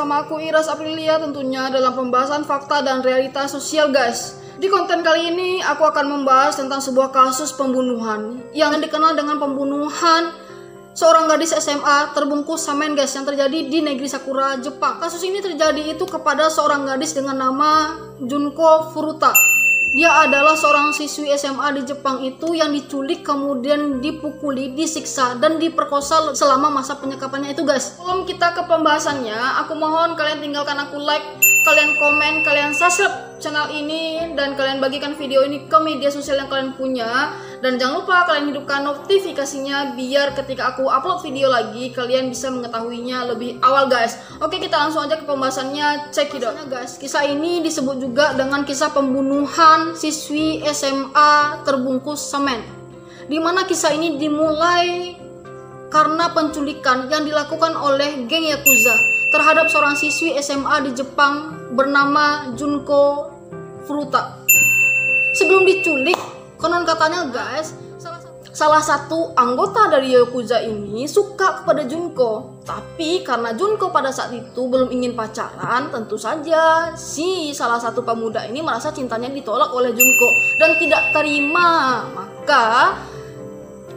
bersama aku Iras Aprilia tentunya dalam pembahasan fakta dan realita sosial guys. Di konten kali ini aku akan membahas tentang sebuah kasus pembunuhan yang dikenal dengan pembunuhan seorang gadis SMA terbungkus samen guys yang terjadi di negeri Sakura, Jepang. Kasus ini terjadi itu kepada seorang gadis dengan nama Junko Furuta. Dia adalah seorang siswi SMA di Jepang itu yang diculik, kemudian dipukuli, disiksa, dan diperkosa selama masa penyekapannya itu guys. Sebelum kita ke pembahasannya, aku mohon kalian tinggalkan aku like, kalian komen, kalian subscribe channel ini, dan kalian bagikan video ini ke media sosial yang kalian punya. Dan jangan lupa kalian hidupkan notifikasinya biar ketika aku upload video lagi kalian bisa mengetahuinya lebih awal guys. Oke, kita langsung aja ke pembahasannya. Check it out guys. Kisah ini disebut juga dengan kisah pembunuhan siswi SMA terbungkus semen, dimana kisah ini dimulai karena penculikan yang dilakukan oleh geng Yakuza terhadap seorang siswi SMA di Jepang bernama Junko Furuta. Sebelum diculik, konon katanya guys, salah satu anggota dari Yakuza ini suka kepada Junko. Tapi karena Junko pada saat itu belum ingin pacaran, tentu saja si salah satu pemuda ini merasa cintanya ditolak oleh Junko dan tidak terima. Maka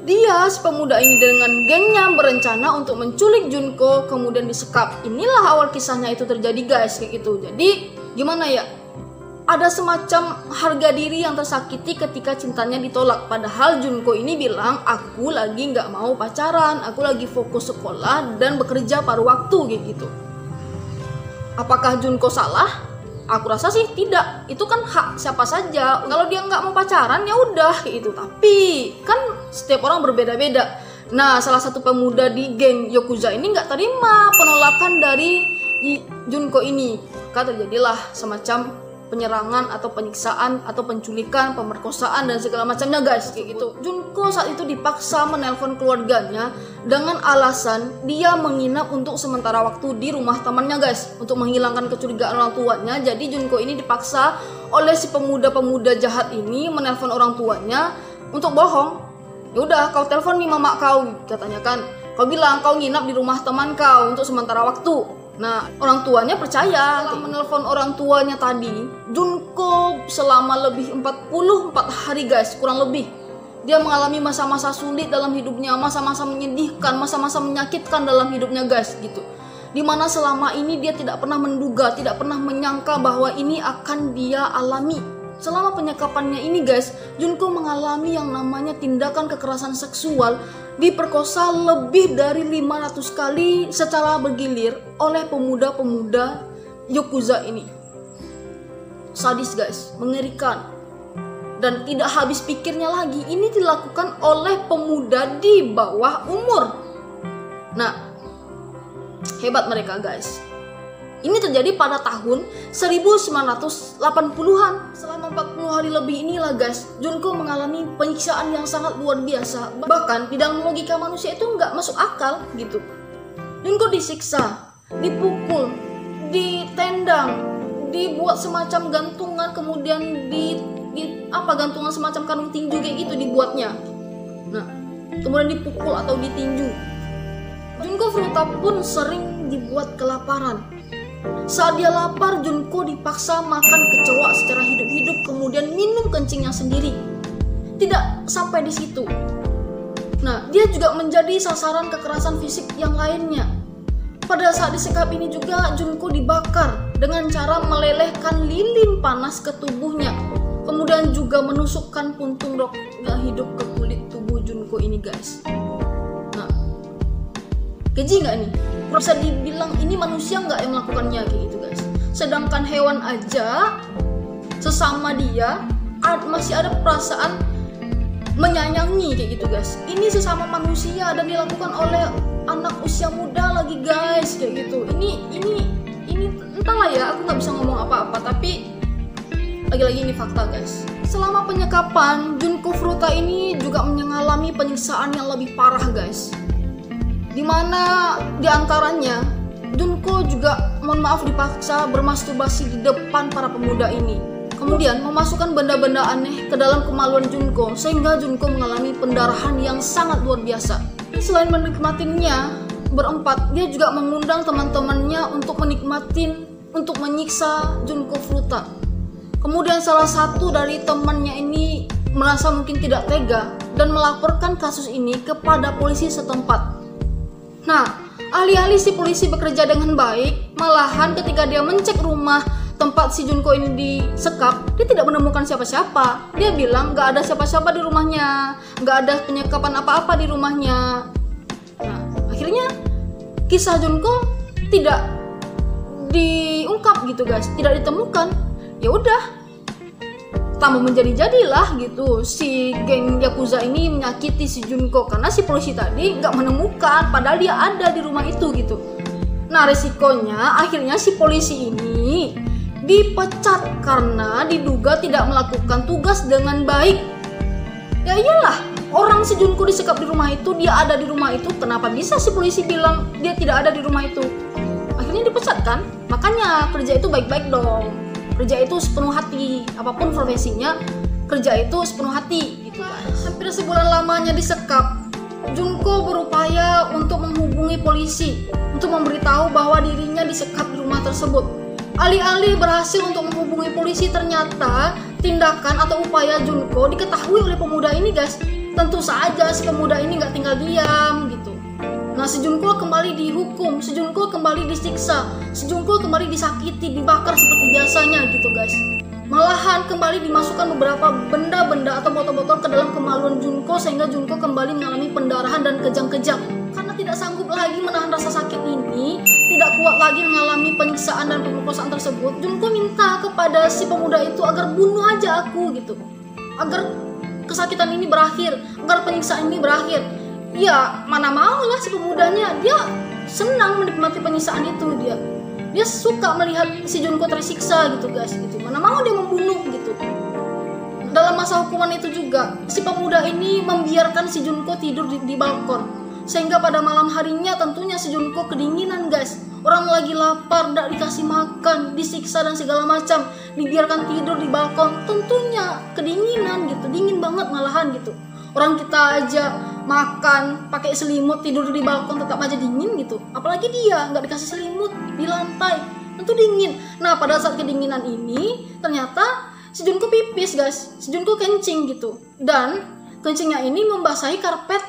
dia, si pemuda ini dengan gengnya berencana untuk menculik Junko, kemudian disekap. Inilah awal kisahnya itu terjadi guys, kayak gitu. Jadi gimana ya? Ada semacam harga diri yang tersakiti ketika cintanya ditolak. Padahal Junko ini bilang, aku lagi nggak mau pacaran, aku lagi fokus sekolah dan bekerja paruh waktu kayak gitu. Apakah Junko salah? Aku rasa sih tidak. Itu kan hak siapa saja. Kalau dia nggak mau pacaran ya udah kayak gitu. Tapi kan setiap orang berbeda-beda. Nah, salah satu pemuda di geng Yakuza ini nggak terima penolakan dari Junko ini. Maka terjadilah semacam penyerangan atau penyiksaan atau penculikan, pemerkosaan dan segala macamnya guys kayak gitu. Junko saat itu dipaksa menelpon keluarganya dengan alasan dia menginap untuk sementara waktu di rumah temannya guys untuk menghilangkan kecurigaan orang tuanya. Jadi Junko ini dipaksa oleh si pemuda-pemuda jahat ini menelpon orang tuanya untuk bohong. Ya udah, kau telepon nih mama kau, katanya kan. Kau bilang kau nginap di rumah teman kau untuk sementara waktu. Nah, orang tuanya percaya. Setelah menelpon orang tuanya tadi, Junko selama lebih 44 hari guys, kurang lebih. Dia mengalami masa-masa sulit dalam hidupnya, masa-masa menyedihkan, masa-masa menyakitkan dalam hidupnya guys gitu. Dimana selama ini dia tidak pernah menduga, tidak pernah menyangka bahwa ini akan dia alami. Selama penyekapannya ini guys, Junko mengalami yang namanya tindakan kekerasan seksual, diperkosa lebih dari 500 kali secara bergilir oleh pemuda-pemuda Yakuza ini. Sadis guys, mengerikan. Dan tidak habis pikirnya lagi, ini dilakukan oleh pemuda di bawah umur. Nah, hebat mereka guys. Ini terjadi pada tahun 1980-an. Selama 40 hari lebih inilah guys, Junko mengalami penyiksaan yang sangat luar biasa. Bahkan di dalam logika manusia itu nggak masuk akal gitu. Junko disiksa, dipukul, ditendang, dibuat semacam gantungan, kemudian gantungan semacam karung tinju kayak gitu dibuatnya. Nah, kemudian dipukul atau ditinju. Junko Furuta pun sering dibuat kelaparan. Saat dia lapar, Junko dipaksa makan kecoa secara hidup-hidup, kemudian minum kencingnya sendiri. Tidak sampai di situ. Nah, dia juga menjadi sasaran kekerasan fisik yang lainnya. Pada saat disekap ini juga, Junko dibakar dengan cara melelehkan lilin panas ke tubuhnya. Kemudian juga menusukkan puntung roknya hidup ke kulit tubuh Junko ini guys. Nah, keji nggak nih? Bisa dibilang ini manusia nggak yang melakukannya kayak gitu guys. Sedangkan hewan aja sesama dia masih ada perasaan menyayangi kayak gitu guys. Ini sesama manusia dan dilakukan oleh anak usia muda lagi guys kayak gitu. Ini entahlah ya, aku nggak bisa ngomong apa-apa, tapi lagi-lagi ini fakta guys. Selama penyekapan, Junko Furuta ini juga mengalami penyiksaan yang lebih parah guys. Dimana diantaranya Junko juga mohon maaf dipaksa bermasturbasi di depan para pemuda ini. Kemudian memasukkan benda-benda aneh ke dalam kemaluan Junko sehingga Junko mengalami pendarahan yang sangat luar biasa. Selain menikmatinya, berempat, dia juga mengundang teman-temannya untuk menyiksa Junko Furuta. Kemudian salah satu dari temannya ini merasa mungkin tidak tega dan melaporkan kasus ini kepada polisi setempat. Nah, alih-alih si polisi bekerja dengan baik, malahan ketika dia mencek rumah tempat si Junko ini disekap, dia tidak menemukan siapa-siapa. Dia bilang gak ada siapa-siapa di rumahnya, gak ada penyekapan apa-apa di rumahnya. Nah, akhirnya kisah Junko tidak diungkap gitu guys, tidak ditemukan. Ya udah, tambah menjadi-jadilah gitu si geng Yakuza ini menyakiti si Junko karena si polisi tadi nggak menemukan padahal dia ada di rumah itu gitu. Nah, resikonya akhirnya si polisi ini dipecat karena diduga tidak melakukan tugas dengan baik. Ya iyalah, orang si Junko disekap di rumah itu, dia ada di rumah itu, kenapa bisa si polisi bilang dia tidak ada di rumah itu? Akhirnya dipecat kan? Makanya kerja itu baik-baik dong. Kerja itu sepenuh hati, apapun profesinya, kerja itu sepenuh hati gitu guys. Hampir sebulan lamanya disekap, Junko berupaya untuk menghubungi polisi untuk memberitahu bahwa dirinya disekap di rumah tersebut. Alih-alih berhasil untuk menghubungi polisi, ternyata tindakan atau upaya Junko diketahui oleh pemuda ini guys. Tentu saja si pemuda ini nggak tinggal diam gitu. Nah, si Junko kembali dihukum, si Junko kembali disiksa, si Junko kembali disakiti, dibakar seperti biasanya gitu guys. Malahan kembali dimasukkan beberapa benda-benda atau botol-botol ke dalam kemaluan Junko sehingga Junko kembali mengalami pendarahan dan kejang-kejang. Karena tidak sanggup lagi menahan rasa sakit ini, tidak kuat lagi mengalami penyiksaan dan pemerkosaan tersebut, Junko minta kepada si pemuda itu agar bunuh aja aku gitu. Agar kesakitan ini berakhir, agar penyiksaan ini berakhir. Ya, mana mau lah si pemudanya, dia senang menikmati penyiksaan itu dia suka melihat si Junko tersiksa gitu guys gitu. Mana mau dia membunuh gitu. Dalam masa hukuman itu juga si pemuda ini membiarkan si Junko tidur di balkon, sehingga pada malam harinya tentunya si Junko kedinginan guys. Orang lagi lapar, tidak dikasih makan, disiksa dan segala macam, dibiarkan tidur di balkon, tentunya kedinginan gitu, dingin banget malahan gitu. Orang kita aja makan pakai selimut, tidur di balkon tetap aja dingin gitu. Apalagi dia nggak dikasih selimut di lantai, tentu dingin. Nah, pada saat kedinginan ini ternyata si Junko pipis guys, si Junko kencing gitu. Dan kencingnya ini membasahi karpet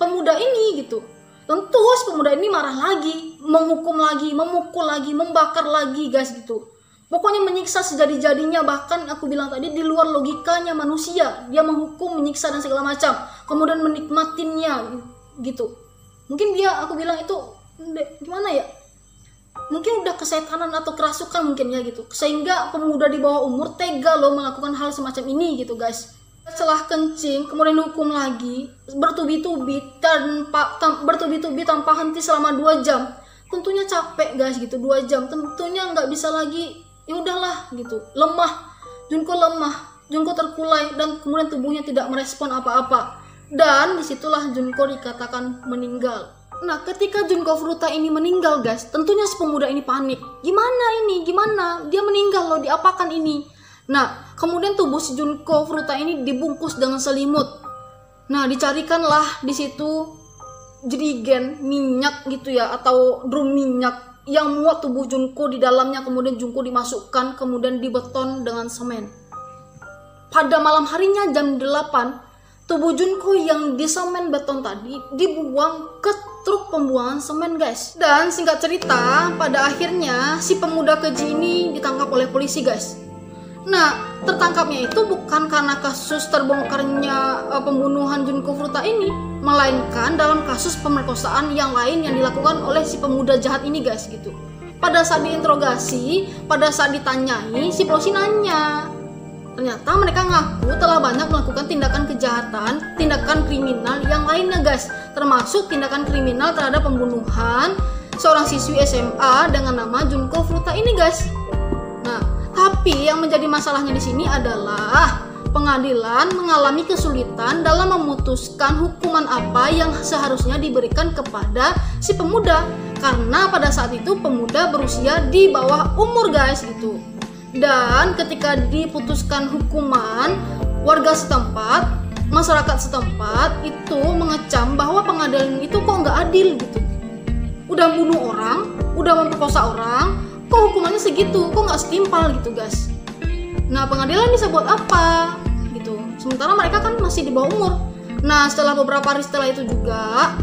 pemuda ini gitu. Tentu si pemuda ini marah lagi, menghukum lagi, memukul lagi, membakar lagi guys gitu. Pokoknya menyiksa sejadi-jadinya, bahkan aku bilang tadi di luar logikanya manusia. Dia menghukum, menyiksa dan segala macam. Kemudian menikmatinya gitu. Mungkin dia, aku bilang itu gimana ya? Mungkin udah kesetanan atau kerasukan mungkin ya gitu. Sehingga pemuda di bawah umur tega loh melakukan hal semacam ini gitu guys. Setelah kencing, kemudian hukum lagi, bertubi-tubi tanpa henti selama 2 jam. Tentunya capek guys gitu, 2 jam. Tentunya nggak bisa lagi. Ya udahlah gitu, lemah, Junko terkulai dan kemudian tubuhnya tidak merespon apa-apa, dan disitulah Junko dikatakan meninggal. Nah, ketika Junko Furuta ini meninggal guys, tentunya si pemuda ini panik. Gimana dia meninggal loh, diapakan ini? Nah, kemudian tubuh si Junko Furuta ini dibungkus dengan selimut. Nah, dicarikanlah di situ jerigen minyak gitu ya, atau drum minyak yang muat tubuh Junko di dalamnya. Kemudian Junko dimasukkan, kemudian dibeton dengan semen. Pada malam harinya jam 8, tubuh Junko yang disemen beton tadi dibuang ke truk pembuangan semen guys. Dan singkat cerita, pada akhirnya si pemuda keji ini ditangkap oleh polisi guys. Nah, tertangkapnya itu bukan karena kasus terbongkarnya pembunuhan Junko Furuta ini, melainkan dalam kasus pemerkosaan yang lain yang dilakukan oleh si pemuda jahat ini guys gitu. Pada saat diinterogasi, pada saat ditanyai, si polisi nanya. Ternyata mereka ngaku telah banyak melakukan tindakan kejahatan, tindakan kriminal yang lainnya guys, termasuk tindakan kriminal terhadap pembunuhan seorang siswi SMA dengan nama Junko Furuta ini guys. Nah, tapi yang menjadi masalahnya di sini adalah pengadilan mengalami kesulitan dalam memutuskan hukuman apa yang seharusnya diberikan kepada si pemuda, karena pada saat itu pemuda berusia di bawah umur guys gitu. Dan ketika diputuskan hukuman, warga setempat, masyarakat setempat itu mengecam bahwa pengadilan itu kok nggak adil gitu. udah bunuh orang, udah memperkosa orang, kok hukumannya segitu, kok nggak setimpal gitu guys. Nah pengadilan bisa buat apa gitu, sementara mereka kan masih di bawah umur. Nah setelah beberapa hari setelah itu juga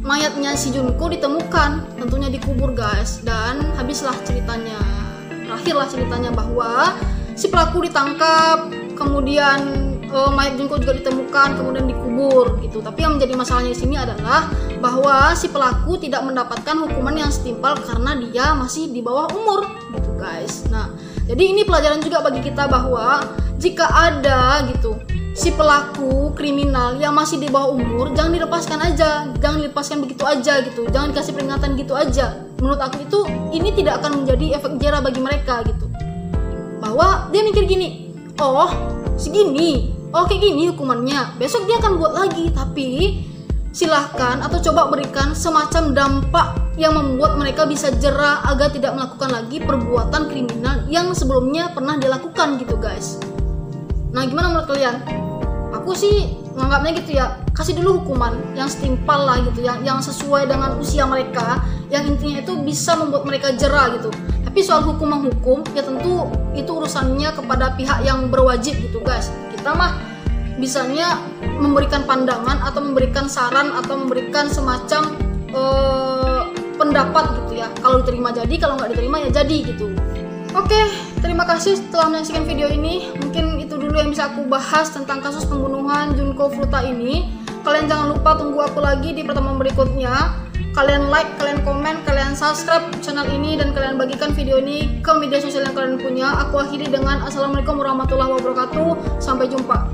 mayatnya si Junko ditemukan, tentunya dikubur guys, dan habislah ceritanya, berakhirlah ceritanya bahwa si pelaku ditangkap, kemudian mayat Junko juga ditemukan, kemudian dikubur gitu. Tapi yang menjadi masalahnya di sini adalah bahwa si pelaku tidak mendapatkan hukuman yang setimpal karena dia masih di bawah umur gitu guys. Nah, jadi ini pelajaran juga bagi kita bahwa jika ada gitu si pelaku kriminal yang masih di bawah umur, jangan dilepaskan aja, jangan dilepaskan begitu aja gitu, jangan dikasih peringatan gitu aja. Menurut aku itu ini tidak akan menjadi efek jera bagi mereka gitu. Bahwa dia mikir gini, oh segini, oh kayak gini hukumannya, besok dia akan buat lagi. Tapi silahkan atau coba berikan semacam dampak yang membuat mereka bisa jera agar tidak melakukan lagi perbuatan kriminal yang sebelumnya pernah dilakukan gitu guys. Nah gimana menurut kalian? Aku sih menganggapnya gitu ya, kasih dulu hukuman yang setimpal lah gitu, yang sesuai dengan usia mereka, yang intinya itu bisa membuat mereka jera gitu. Tapi soal hukum menghukum ya tentu itu urusannya kepada pihak yang berwajib gitu guys. Kita mah bisanya memberikan pandangan atau memberikan saran atau memberikan semacam pendapat gitu ya. Kalau diterima jadi, kalau nggak diterima ya jadi gitu. Oke, terima kasih telah menyaksikan video ini. Mungkin itu dulu yang bisa aku bahas tentang kasus pembunuhan Junko Furuta ini. Kalian jangan lupa tunggu aku lagi di pertemuan berikutnya. Kalian like, kalian komen, kalian subscribe channel ini, dan kalian bagikan video ini ke media sosial yang kalian punya. Aku akhiri dengan Assalamualaikum warahmatullahi wabarakatuh. Sampai jumpa.